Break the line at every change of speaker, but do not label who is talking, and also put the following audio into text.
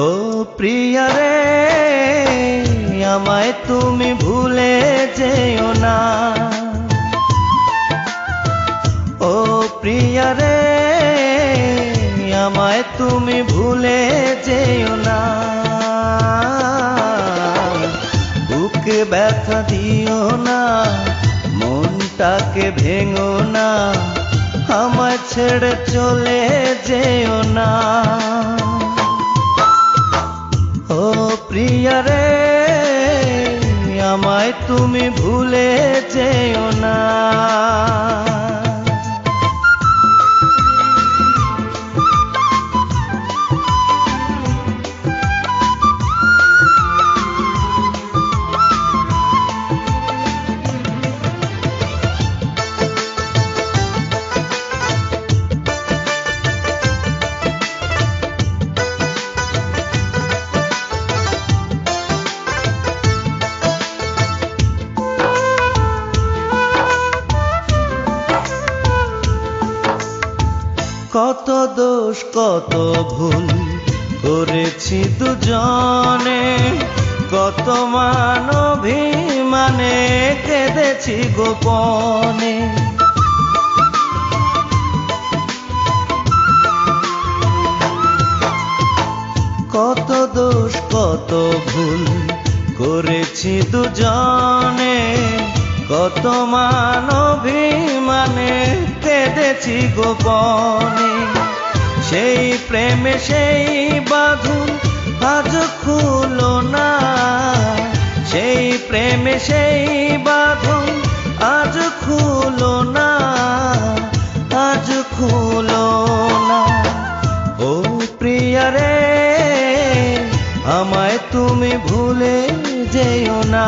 ও প্রিয়া রে, আমায় তুমি ভুলে যেও না। ও প্রিয়া রে, আমায় তুমি ভুলে যেও না। বুকে ব্যথা দিও না, মনটাকে ভেঙো না, আমায় ছেড়ে চলে যেও না। ও প্রিয়া রে, আমায় তুমি ভুলে যেও না। কত দোষ কত ভুল করেছি দুজনে, কত মান অভিমানে কেঁদেছি গোপনে। কত দোষ কত ভুল করেছি দুজনে, কত মান অভিমানে কেঁদেছি গোপনে। সেই প্রেমে সেই বাঁধন আজ খুলো না, সেই প্রেমে সেই বাঁধন আজ খুলো না, আজ খুলো না। ও প্রিয়া রে, আমায় তুমি ভুলে যেও না।